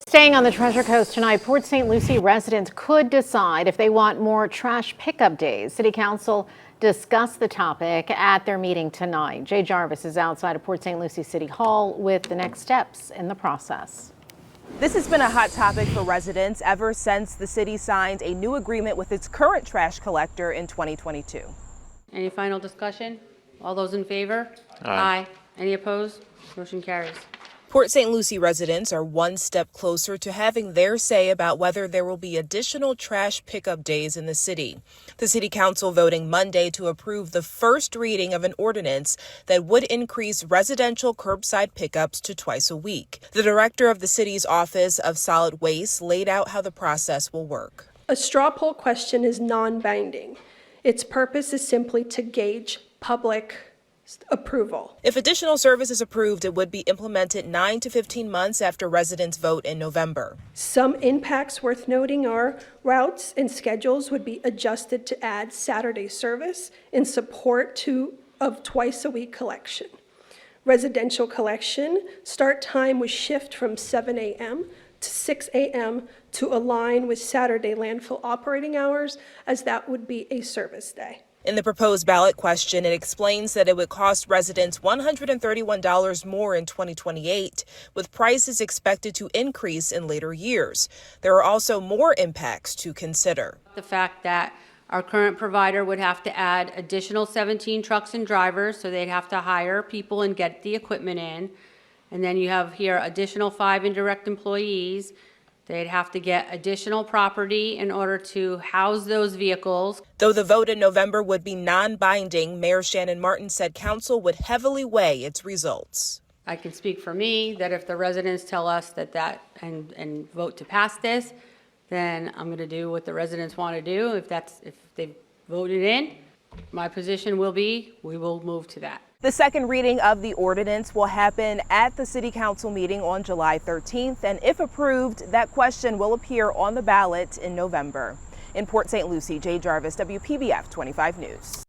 Staying on the Treasure Coast tonight, Port St. Lucie residents could decide if they want more trash pickup days. City Council discussed the topic at their meeting tonight. Jay Jarvis is outside of Port St. Lucie City Hall with the next steps in the process. This has been a hot topic for residents ever since the city signed a new agreement with its current trash collector in 2022. Any final discussion? All those in favor? Aye. Any opposed? Motion carries. Port St. Lucie residents are one step closer to having their say about whether there will be additional trash pickup days in the city. The City Council voting Monday to approve the first reading of an ordinance that would increase residential curbside pickups to twice a week. The director of the city's Office of Solid Waste laid out how the process will work. A straw poll question is non-binding. Its purpose is simply to gauge public approval. If additional service is approved, it would be implemented 9 to 15 months after residents vote in November. Some impacts worth noting are routes and schedules would be adjusted to add Saturday service in support of twice-a-week collection. Residential collection start time would shift from 7 a.m. to 6 a.m. to align with Saturday landfill operating hours, as that would be a service day. In the proposed ballot question, it explains that it would cost residents $131 more in 2028, with prices expected to increase in later years. There are also more impacts to consider. The fact that our current provider would have to add additional 17 trucks and drivers, so they'd have to hire people and get the equipment in. And then you have here additional 5 indirect employees. They'd have to get additional property in order to house those vehicles. Though the vote in November would be non-binding, Mayor Shannon Martin said council would heavily weigh its results. I can speak for me that if the residents tell us and vote to pass this, then I'm going to do what the residents want to do. If they voted in, my position will be we will move to that. The second reading of the ordinance will happen at the City Council meeting on July 13th, and if approved, that question will appear on the ballot in November. In Port St. Lucie, Jay Jarvis, WPBF 25 News.